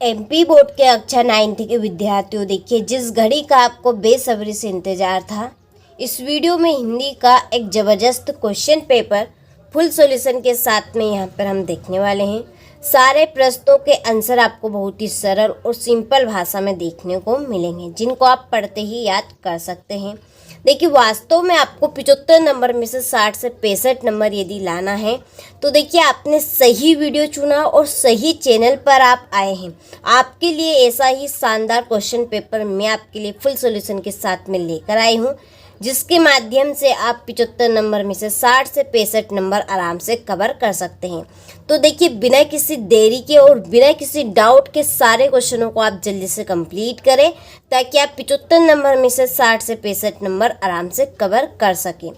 MP board के कक्षा 9th के विद्यार्थियों, देखिए जिस घड़ी का आपको बेसब्री से इंतज़ार था, इस वीडियो में हिंदी का एक ज़बरदस्त क्वेश्चन पेपर फुल सॉल्यूशन के साथ में यहाँ पर हम देखने वाले हैं। सारे प्रश्नों के आंसर आपको बहुत ही सरल और सिंपल भाषा में देखने को मिलेंगे, जिनको आप पढ़ते ही याद कर सकते हैं। देखिए वास्तव में आपको 75 नंबर में से 60 से 65 नंबर यदि लाना है तो देखिए आपने सही वीडियो चुना और सही चैनल पर आप आए हैं। आपके लिए ऐसा ही शानदार क्वेश्चन पेपर मैं आपके लिए फुल सॉल्यूशन के साथ में लेकर आई हूँ, जिसके माध्यम से आप 75 नंबर में से 60 से 65 नंबर आराम से कवर कर सकते हैं। तो देखिए बिना किसी देरी के और बिना किसी डाउट के सारे क्वेश्चनों को आप जल्दी से कंप्लीट करें, ताकि आप 75 नंबर में से 60 से 65 नंबर आराम से कवर कर सकें।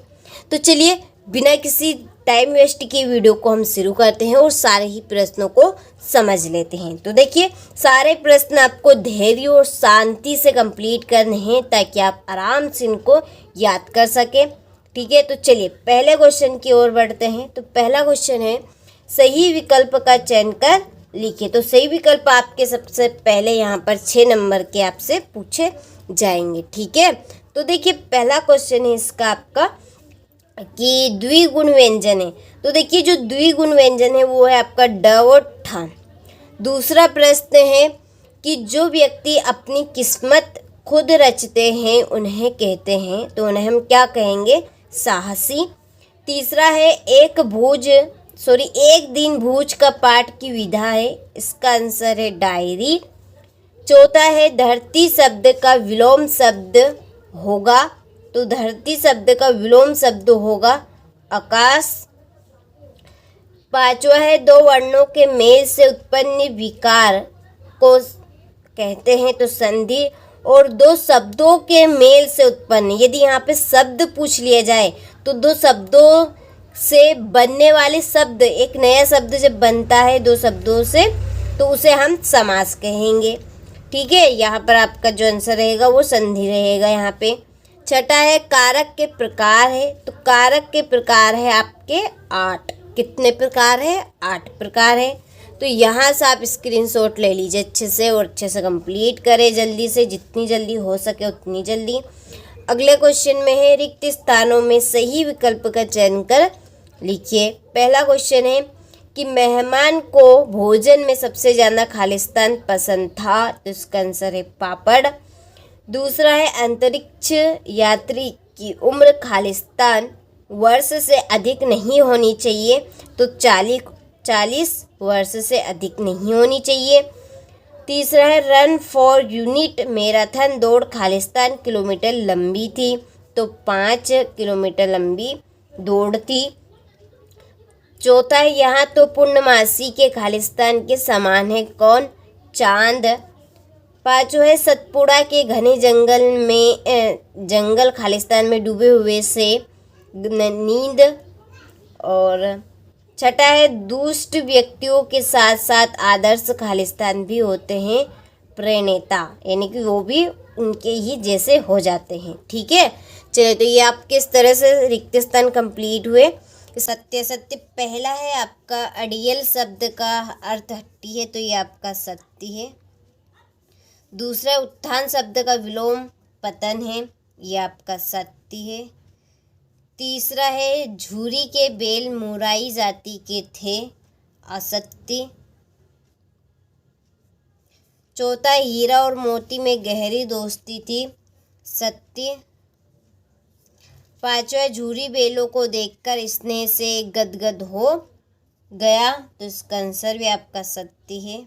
तो चलिए बिना किसी टाइम वेस्ट के वीडियो को हम शुरू करते हैं और सारे ही प्रश्नों को समझ लेते हैं। तो देखिए सारे प्रश्न आपको धैर्य और शांति से कंप्लीट करने हैं, ताकि आप आराम से इनको याद कर सकें। ठीक है, तो चलिए पहले क्वेश्चन की ओर बढ़ते हैं। तो पहला क्वेश्चन है, सही विकल्प का चयन कर लिखिए। तो सही विकल्प आपके सबसे पहले यहाँ पर 6 नंबर के आपसे पूछे जाएंगे। ठीक है, तो देखिए पहला क्वेश्चन है इसका आपका कि द्विगुण व्यंजन है। तो देखिए जो द्विगुण व्यंजन है वो है आपका ड और ठ। दूसरा प्रश्न है कि जो व्यक्ति अपनी किस्मत खुद रचते हैं उन्हें कहते हैं, तो उन्हें हम क्या कहेंगे? साहसी। तीसरा है एक दिन भूज का पाठ की विधा है, इसका आंसर है डायरी। चौथा है धरती शब्द का विलोम शब्द होगा, तो धरती शब्द का विलोम शब्द होगा आकाश। पांचवा है दो वर्णों के मेल से उत्पन्न विकार को कहते हैं, तो संधि। और दो शब्दों के मेल से उत्पन्न, यदि यहाँ पे शब्द पूछ लिया जाए तो दो शब्दों से बनने वाले शब्द, एक नया शब्द जब बनता है दो शब्दों से, तो उसे हम समास कहेंगे। ठीक है, यहाँ पर आपका जो आंसर रहेगा वो संधि रहेगा यहाँ पे। छठा है कारक के प्रकार है, तो कारक के प्रकार है आपके 8। कितने प्रकार है? 8 प्रकार है। तो यहाँ से आप स्क्रीनशॉट ले लीजिए अच्छे से और अच्छे से कंप्लीट करें जल्दी से, जितनी जल्दी हो सके उतनी जल्दी। अगले क्वेश्चन में है रिक्त स्थानों में सही विकल्प का चयन कर लिखिए। पहला क्वेश्चन है कि मेहमान को भोजन में सबसे ज़्यादा खालिस्तान पसंद था, तो इसका आंसर है पापड़। दूसरा है अंतरिक्ष यात्री की उम्र खालिस्तान वर्ष से अधिक नहीं होनी चाहिए, तो 40 वर्ष से अधिक नहीं होनी चाहिए। तीसरा है रन फॉर यूनिट मैराथन दौड़ खालिस्तान किलोमीटर लंबी थी, तो 5 किलोमीटर लंबी दौड़ थी। चौथा है यहाँ तो पूर्णमासी के खालिस्तान के समान है कौन? चांद। पांचवा है सतपुड़ा के घने जंगल खालिस्तान में डूबे हुए से नींद। और छठा है दुष्ट व्यक्तियों के साथ साथ आदर्श खालिस्तान भी होते हैं प्रणेता, यानी कि वो भी उनके ही जैसे हो जाते हैं। ठीक है, चलिए तो ये आप किस तरह से रिक्त स्थान कंप्लीट हुए। सत्य पहला है आपका अड़ियल शब्द का अर्थ हट्टी है, तो ये आपका सत्य है। दूसरा उत्थान शब्द का विलोम पतन है, ये आपका सत्य है। तीसरा है झूरी के बेल मुराई जाति के थे, असत्य। चौथा हीरा और मोती में गहरी दोस्ती थी, सत्य। पांचवा झूरी बेलों को देखकर स्नेह से गदगद हो गया, तो इसका आंसर भी आपका सत्य है।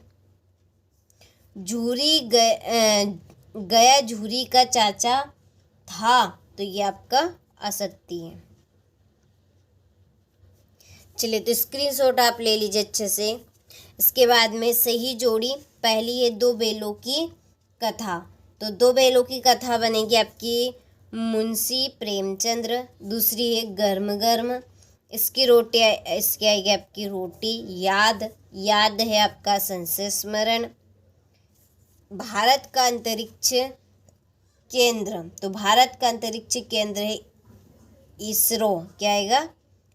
गया झूरी का चाचा था, तो ये आपका असत्य है। चलिए तो स्क्रीनशॉट आप ले लीजिए अच्छे से। इसके बाद में सही जोड़ी, पहली है दो बेलों की कथा, तो दो बेलों की कथा बनेगी आपकी मुंशी प्रेमचंद्र। दूसरी है गर्म गर्म, इसकी आएगी आपकी रोटी। याद है आपका संशय स्मरण। भारत का अंतरिक्ष केंद्र, तो भारत का अंतरिक्ष केंद्र है इसरो, क्या आएगा?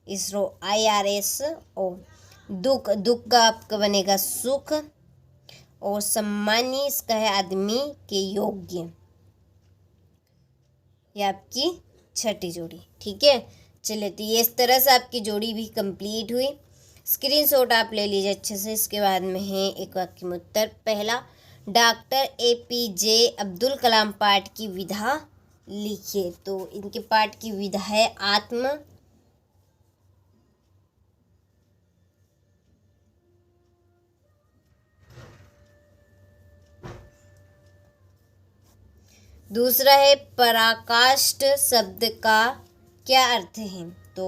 इसरो, IRSO। दुख का आपका बनेगा सुख। और सम्मानी इसका है आदमी के योग्य। ये आपकी छठी जोड़ी। ठीक है, चलिए तो ये इस तरह से आपकी जोड़ी भी कंप्लीट हुई। स्क्रीनशॉट आप ले लीजिए अच्छे से। इसके बाद में है एक वाक्य में उत्तर। पहला, डॉक्टर APJ अब्दुल कलाम पाठ की विधा लिखिए। तो इनके पाठ की विधा है आत्म। दूसरा है पराकाष्ठ शब्द का क्या अर्थ है। तो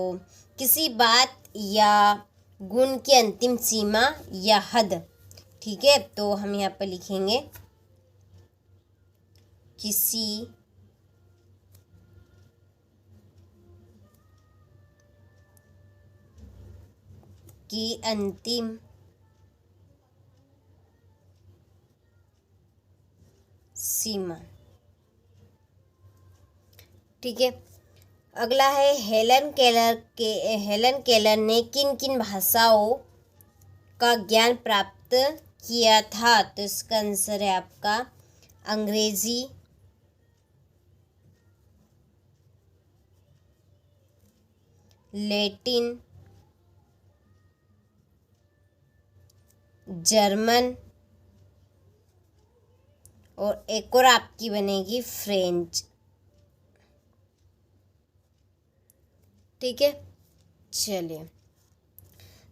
किसी बात या गुण की अंतिम सीमा या हद। ठीक है, तो हम यहाँ पर लिखेंगे किसी की अंतिम सीमा। ठीक है, अगला है हेलन केलर ने किन किन भाषाओं का ज्ञान प्राप्त किया था। तो इसका आंसर है आपका अंग्रेजी, लैटिन, जर्मन और एक और आपकी बनेगी फ्रेंच। ठीक है, चलिए।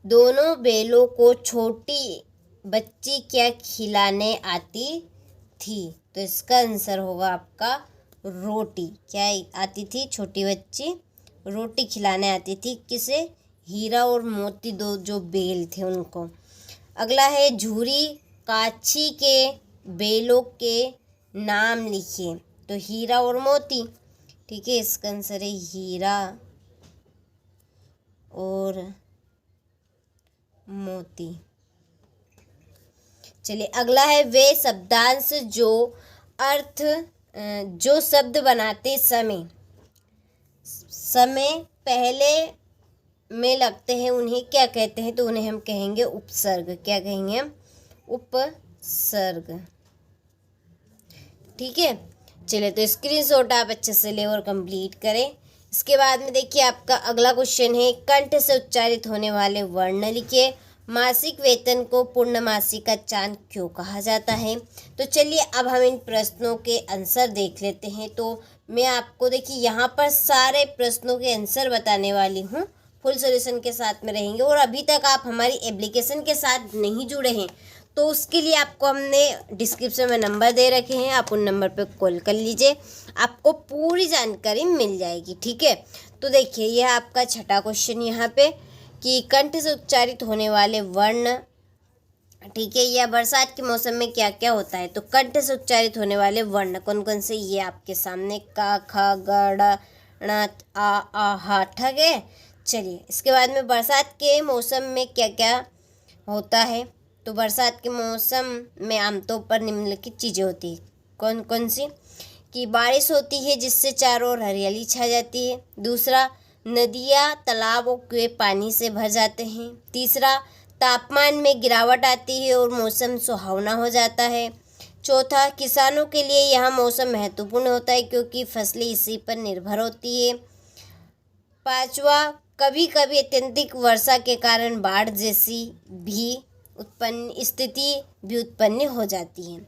दोनों बैलों को छोटी बच्ची क्या खिलाने आती थी। तो इसका आंसर होगा आपका रोटी। क्या आती थी छोटी बच्ची? रोटी खिलाने आती थी। किसे? हीरा और मोती, दो जो बैल थे उनको। अगला है झूरी काछी के बैलों के नाम लिखिए। तो हीरा और मोती। ठीक है, इसका आंसर है हीरा और मोती। चलिए, अगला है वे शब्दांश जो शब्द बनाते समय पहले में लगते हैं उन्हें क्या कहते हैं। तो उन्हें हम कहेंगे उपसर्ग। क्या कहेंगे हम? उपसर्ग। ठीक है, चलिए तो स्क्रीनशॉट आप अच्छे से ले और कंप्लीट करें। इसके बाद में देखिए आपका अगला क्वेश्चन है कंठ से उच्चारित होने वाले वर्ण लिखिए। मासिक वेतन को पूर्णमासी का चांद क्यों कहा जाता है। तो चलिए अब हम इन प्रश्नों के आंसर देख लेते हैं। तो मैं आपको देखिए यहाँ पर सारे प्रश्नों के आंसर बताने वाली हूँ। फुल सॉल्यूशन के साथ में रहेंगे। और अभी तक आप हमारी एप्लीकेशन के साथ नहीं जुड़े हैं तो उसके लिए आपको हमने डिस्क्रिप्शन में नंबर दे रखे हैं, आप उन नंबर पर कॉल कर लीजिए, आपको पूरी जानकारी मिल जाएगी। ठीक है, तो देखिए यह आपका छठा क्वेश्चन यहाँ पे कि कंठ से उच्चारित होने वाले वर्ण। ठीक है, यह बरसात के मौसम में क्या क्या होता है। तो कंठ से उच्चारित होने वाले वर्ण कौन कौन से, ये आपके सामने का, ख, ग, ण, आ, हा। ठीक है, चलिए इसके बाद में बरसात के मौसम में क्या क्या होता है। तो बरसात के मौसम में आमतौर पर निम्नलिखित चीज़ें होती हैं। कौन कौन सी? कि बारिश होती है जिससे चारों ओर हरियाली छा जाती है। दूसरा, नदियाँ, तालाब और कुएं पानी से भर जाते हैं। तीसरा, तापमान में गिरावट आती है और मौसम सुहावना हो जाता है। चौथा, किसानों के लिए यह मौसम महत्वपूर्ण होता है क्योंकि फसलें इसी पर निर्भर होती है। पांचवा, कभी कभी अत्यधिक वर्षा के कारण बाढ़ जैसी भी स्थिति भी उत्पन्न हो जाती है।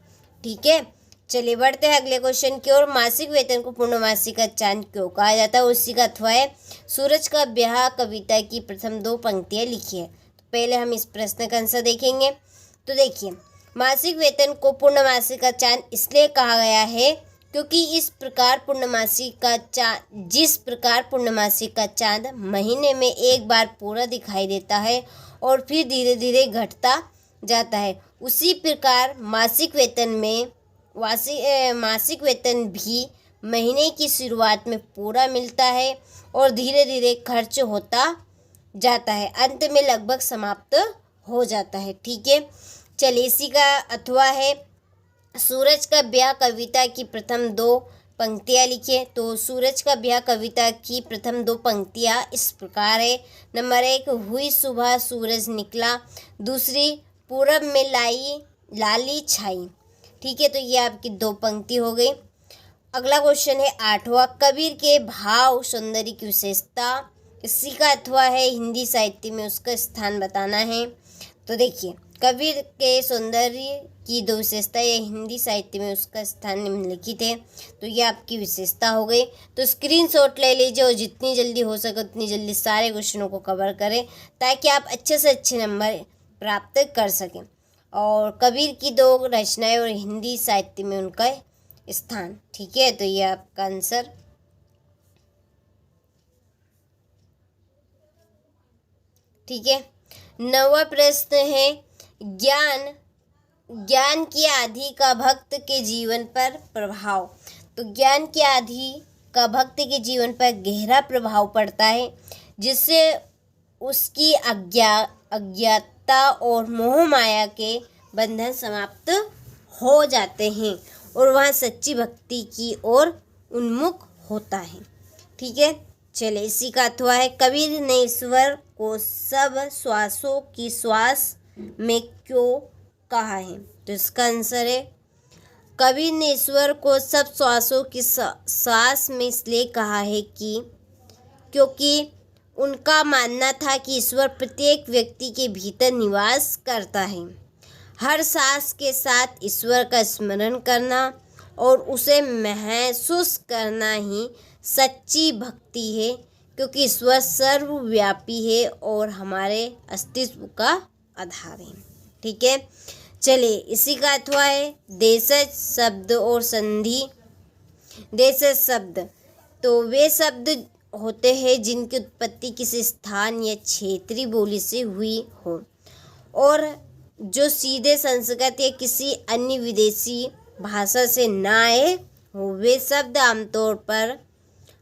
ठीक है, चलिए बढ़ते हैं अगले क्वेश्चन की ओर। मासिक वेतन को पूर्णमासी का चांद क्यों कहा जाता है। उसी का अथवा है सूरज का ब्याह कविता की प्रथम 2 पंक्तियां लिखिए। तो पहले हम इस प्रश्न का आंसर देखेंगे। तो देखिए, मासिक वेतन को पूर्णमासी का चांद इसलिए कहा गया है क्योंकि जिस प्रकार पूर्णमासी का चांद महीने में एक बार पूरा दिखाई देता है और फिर धीरे धीरे घटता जाता है, उसी प्रकार मासिक वेतन भी महीने की शुरुआत में पूरा मिलता है और धीरे धीरे खर्च होता जाता है, अंत में लगभग समाप्त हो जाता है। ठीक है, चलिए इसी का अथवा है सूरज का ब्याह कविता की प्रथम 2 पंक्तियाँ लिखिए। तो सूरज का ब्याह कविता की प्रथम 2 पंक्तियाँ इस प्रकार है। नंबर 1, हुई सुबह सूरज निकला। दूसरी, पूरब में लाई लाली छाई। ठीक है, तो ये आपकी 2 पंक्ति हो गई। अगला क्वेश्चन है 8वां, कबीर के भाव सौंदर्य की विशेषता। इसी का अथवा है हिंदी साहित्य में उसका स्थान बताना है। तो देखिए, कबीर के सौंदर्य की 2 विशेषता या हिंदी साहित्य में उसका स्थान निम्नलिखित है। तो ये आपकी विशेषता हो गई। तो स्क्रीनशॉट ले लीजिए और जितनी जल्दी हो सके उतनी जल्दी सारे क्वेश्चनों को कवर करें ताकि आप अच्छे से अच्छे नंबर प्राप्त कर सकें। और कबीर की 2 रचनाएं और हिंदी साहित्य में उनका स्थान। ठीक है, तो ये आपका आंसर। ठीक है, 9वां प्रश्न है, ज्ञान की आधि का भक्त के जीवन पर प्रभाव। तो ज्ञान की आधि का भक्त के जीवन पर गहरा प्रभाव पड़ता है, जिससे उसकी अज्ञातता और मोह माया के बंधन समाप्त हो जाते हैं और वह सच्ची भक्ति की ओर उन्मुख होता है। ठीक है, चलिए इसी का अथवा है, कबीर ने ईश्वर को सब श्वासों की श्वास में क्यों कहा है। तो इसका आंसर है, कबीर ने ईश्वर को सब श्वासों की श्वास में इसलिए कहा है कि क्योंकि उनका मानना था कि ईश्वर प्रत्येक व्यक्ति के भीतर निवास करता है। हर सांस के साथ ईश्वर का स्मरण करना और उसे महसूस करना ही सच्ची भक्ति है, क्योंकि ईश्वर सर्वव्यापी है और हमारे अस्तित्व का आधार है। ठीक है, चलिए इसी का अथवा है, देशज शब्द और संधि। देशज शब्द तो वे शब्द होते हैं जिनकी उत्पत्ति किसी स्थान या क्षेत्रीय बोली से हुई हो और जो सीधे संस्कृत या किसी अन्य विदेशी भाषा से न आए हो। वे शब्द आमतौर पर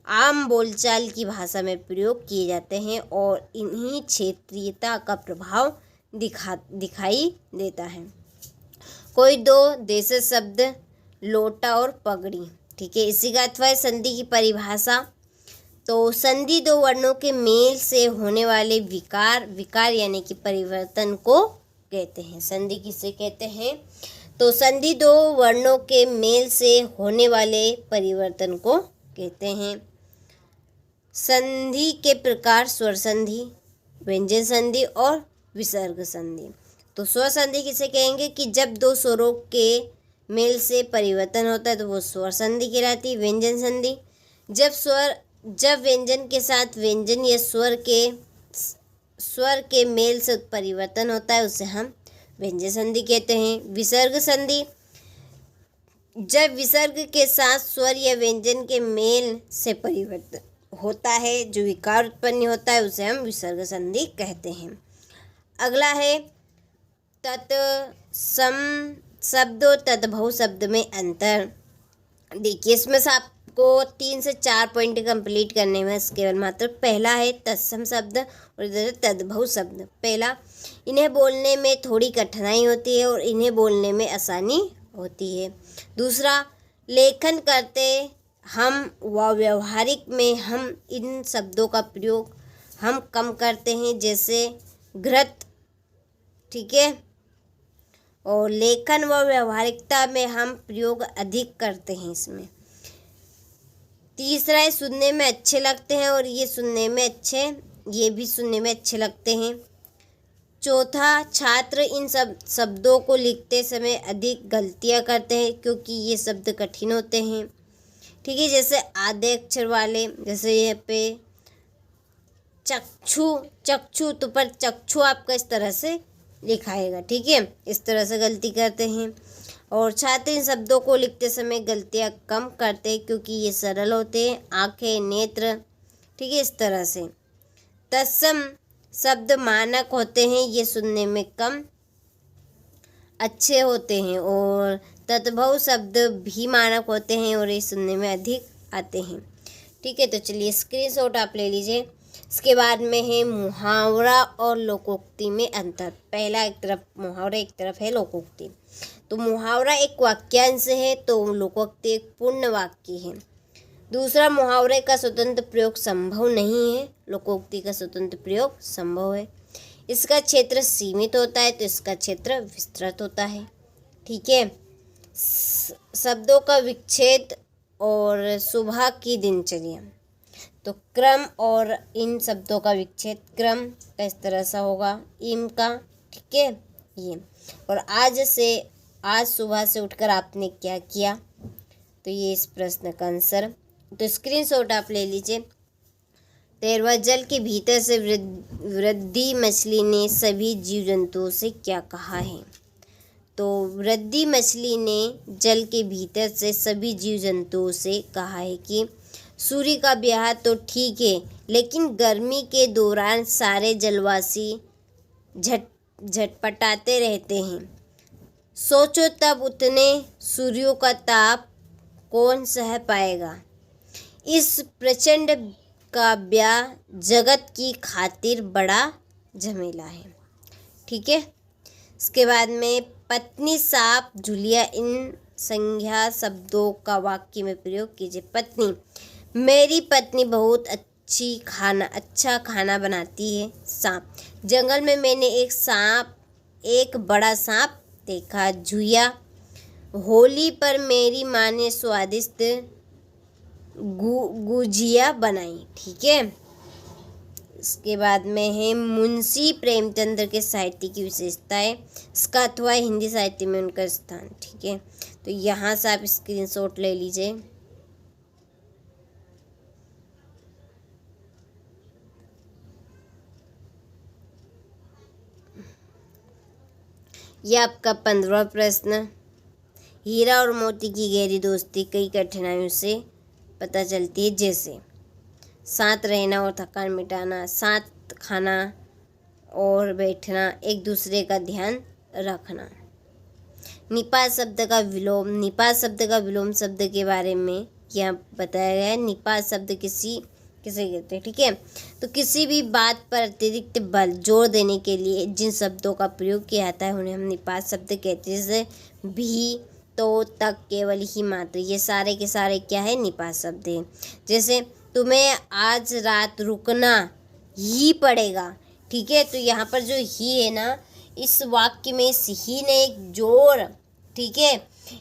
आम बोलचाल की भाषा में प्रयोग किए जाते हैं और इन्हीं क्षेत्रीयता का प्रभाव दिखाई देता है। कोई 2 देशज शब्द, लोटा और पगड़ी। ठीक है, इसी का अथवा है, संधि की परिभाषा। तो संधि 2 वर्णों के मेल से होने वाले विकार यानी कि परिवर्तन को कहते हैं। संधि किसे कहते हैं? तो संधि 2 वर्णों के मेल से होने वाले परिवर्तन को कहते हैं। संधि के प्रकार स्वर संधि, व्यंजन संधि और विसर्ग संधि। तो स्वर संधि किसे कहेंगे कि जब 2 स्वरों के मेल से परिवर्तन होता है तो वो स्वर संधि कहलाती है। व्यंजन संधि जब व्यंजन के साथ व्यंजन या स्वर के मेल से परिवर्तन होता है उसे हम व्यंजन संधि कहते हैं। विसर्ग संधि जब विसर्ग के साथ स्वर या व्यंजन के मेल से परिवर्तन होता है, जो विकार उत्पन्न होता है उसे हम विसर्ग संधि कहते हैं। अगला है तत्सम शब्द और तद्भव शब्द में अंतर। देखिए, इसमें से आपको 3 से 4 पॉइंट कंप्लीट करने में केवल मात्र पहला है तत्सम शब्द और इधर तद्भव शब्द। पहला, इन्हें बोलने में थोड़ी कठिनाई होती है और इन्हें बोलने में आसानी होती है। दूसरा, लेखन करते हम व व्यवहारिक में हम इन शब्दों का प्रयोग हम कम करते हैं, जैसे घृत। ठीक है, और लेखन व व्यवहारिकता में हम प्रयोग अधिक करते हैं इसमें। तीसरा है, सुनने में अच्छे लगते हैं और ये भी सुनने में अच्छे लगते हैं। चौथा, छात्र इन शब्दों को लिखते समय अधिक गलतियां करते हैं क्योंकि ये शब्द कठिन होते हैं। ठीक है, जैसे आधे अक्षर वाले, जैसे यहाँ पे चक्षु तो पर चक्षु आपका इस तरह से लिखाएगा। ठीक है, इस तरह से गलती करते हैं। और छात्र इन शब्दों को लिखते समय गलतियां कम करते हैं क्योंकि ये सरल होते हैं। आँखें, नेत्र। ठीक है, इस तरह से। तत्सम शब्द मानक होते हैं, ये सुनने में कम अच्छे होते हैं। और तद्भव शब्द भी मानक होते हैं और ये सुनने में अधिक आते हैं। ठीक है, तो चलिए स्क्रीनशॉट आप ले लीजिए। इसके बाद में है मुहावरा और लोकोक्ति में अंतर। पहला एक तरफ मुहावरा, एक तरफ है लोकोक्ति। तो मुहावरा एक वाक्यांश है तो लोकोक्ति एक पूर्ण वाक्य है। दूसरा, मुहावरे का स्वतंत्र प्रयोग संभव नहीं है, लोकोक्ति का स्वतंत्र प्रयोग संभव है। इसका क्षेत्र सीमित होता है तो इसका क्षेत्र विस्तृत होता है। ठीक है। शब्दों का विच्छेद और सुबह की दिनचर्या। तो क्रम और इन शब्दों का विच्छेद क्रम का इस तरह से होगा, इम का, ठीक है ये। और आज सुबह से उठकर आपने क्या किया, तो ये इस प्रश्न का आंसर। तो स्क्रीनशॉट आप ले लीजिए। 13वां, जल के भीतर से वृद्धि मछली ने सभी जीव जंतुओं से क्या कहा है। तो वृद्धि मछली ने जल के भीतर से सभी जीव जंतुओं से कहा है कि सूर्य का ब्याह तो ठीक है, लेकिन गर्मी के दौरान सारे जलवासी झटपटाते रहते हैं। सोचो तब उतने सूर्यों का ताप कौन सह पाएगा। इस प्रचंड का ब्याह जगत की खातिर बड़ा झमेला है, ठीक है। इसके बाद में पत्नी, सांप, झुलिया, इन संज्ञा शब्दों का वाक्य में प्रयोग कीजिए। पत्नी, मेरी पत्नी बहुत अच्छा खाना बनाती है। सांप, जंगल में मैंने एक बड़ा सांप देखा। झुया, होली पर मेरी माँ ने स्वादिष्ट गुजिया बनाई, ठीक है। इसके बाद में है मुंशी प्रेमचंद्र के साहित्य की विशेषताएं, इसका अथवा हिंदी साहित्य में उनका स्थान, ठीक है। तो यहाँ से आप स्क्रीनशॉट ले लीजिए। यह आपका 15वां प्रश्न। हीरा और मोती की गहरी दोस्ती कई कठिनाइयों से पता चलती है, जैसे साथ रहना और थकान मिटाना, साथ खाना और बैठना, एक दूसरे का ध्यान रखना। निपात शब्द का विलोम शब्द के बारे में यहाँ बताया गया है। निपात शब्द किसे कहते हैं, ठीक है। तो किसी भी बात पर अतिरिक्त बल, जोर देने के लिए जिन शब्दों का प्रयोग किया जाता है उन्हें हम निपात शब्द कहते हैं। जैसे भी, तो, तक, केवल, ही, मात्र, ये सारे के सारे क्या है, निपात शब्द है। जैसे तुम्हें आज रात रुकना ही पड़ेगा, ठीक है। तो यहाँ पर जो ही है ना, इस वाक्य में इस ही ने एक जोर, ठीक है,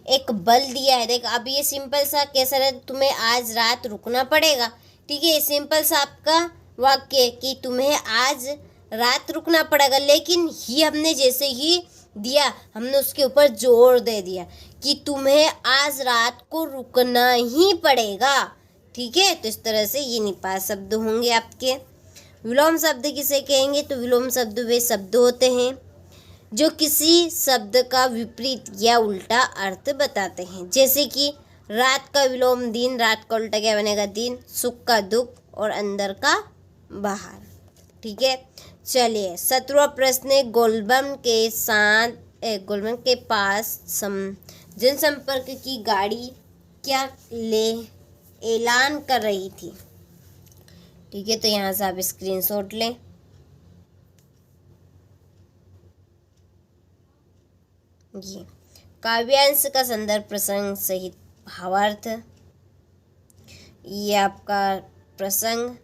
एक बल दिया है। देख, अब ये सिंपल सा कैसा है, तुम्हें आज रात रुकना पड़ेगा, ठीक है। सिंपल सा आपका वाक्य कि तुम्हें आज रात रुकना पड़ेगा, लेकिन ही हमने जैसे ही दिया, हमने उसके ऊपर जोर दे दिया कि तुम्हें आज रात को रुकना ही पड़ेगा, ठीक है। तो इस तरह से ये निपात शब्द होंगे आपके। विलोम शब्द किसे कहेंगे, तो विलोम शब्द वे शब्द होते हैं जो किसी शब्द का विपरीत या उल्टा अर्थ बताते हैं। जैसे कि रात का विलोम दिन, रात का उल्टा क्या बनेगा, दिन। सुख का दुख और अंदर का बाहर, ठीक है। चलिए 17वां प्रश्न, गोलबन के पास जनसंपर्क की गाड़ी क्या ऐलान कर रही थी, ठीक है। तो यहाँ से आप स्क्रीनशॉट लें। ये काव्यांश का संदर्भ प्रसंग सहित भावार्थ, ये आपका प्रसंग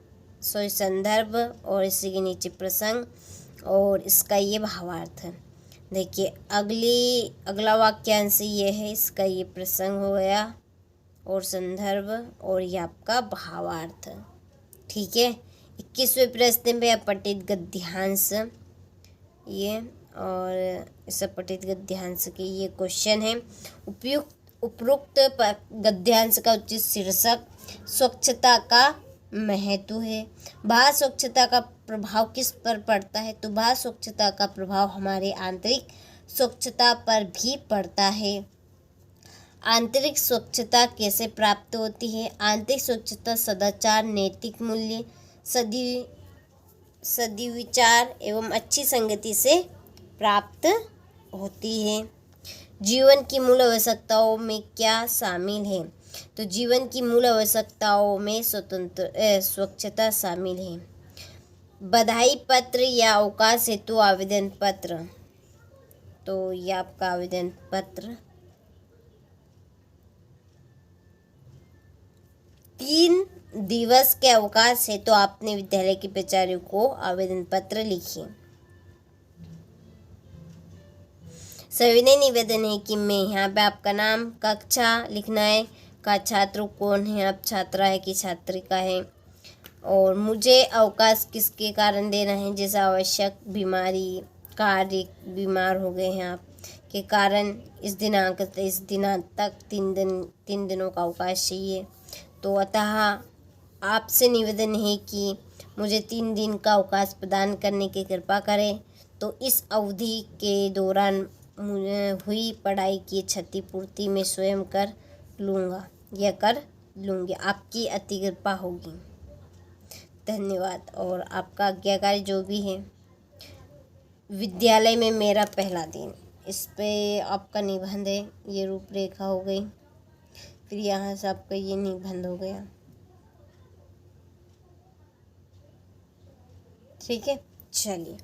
संदर्भ और इसी के नीचे प्रसंग और इसका ये भावार्थ। देखिए अगला वाक्यांश ये है, इसका ये प्रसंग हो गया और संदर्भ और ये आपका भावार्थ, ठीक है। 21वें प्रश्न में अपठित गद्यांश, ये और इस अपठित गद्यांश के ये क्वेश्चन है। उपरोक्त गद्यांश का उचित शीर्षक स्वच्छता का महत्व है। बाह्य स्वच्छता का प्रभाव किस पर पड़ता है, तो बाह्य स्वच्छता का प्रभाव हमारे आंतरिक स्वच्छता पर भी पड़ता है। आंतरिक स्वच्छता कैसे प्राप्त होती है, आंतरिक स्वच्छता सदाचार, नैतिक मूल्य, सद्विचार एवं अच्छी संगति से प्राप्त होती है। जीवन की मूल आवश्यकताओं में क्या शामिल है, तो जीवन की मूल आवश्यकताओं में स्वच्छता शामिल है। बधाई पत्र या अवकाश हेतु आवेदन पत्र, तो यह आपका आवेदन पत्र। 3 दिवस के अवकाश है तो आपने विद्यालय के प्राचार्य को आवेदन पत्र लिखिए। सविनय निवेदन है कि मैं यहाँ पे आपका नाम, कक्षा लिखना है, का छात्र कौन है, आप छात्रा है कि छात्रिका है, और मुझे अवकाश किसके कारण देना है, जैसे आवश्यक बीमारी, कार्य, बीमार हो गए हैं आप के कारण इस दिनांक तक 3 दिनों का अवकाश चाहिए। तो अतः आपसे निवेदन है कि मुझे 3 दिन का अवकाश प्रदान करने की कृपा करें। तो इस अवधि के दौरान मुझे हुई पढ़ाई की क्षतिपूर्ति मैं स्वयं कर लूँगी। आपकी अति कृपा होगी। धन्यवाद। और आपका आज्ञाकारी जो भी है, विद्यालय में मेरा पहला दिन, इस पे आपका निबंध है। ये रूपरेखा हो गई, फिर यहाँ से आपका ये निबंध हो गया। ठीक है, चलिए।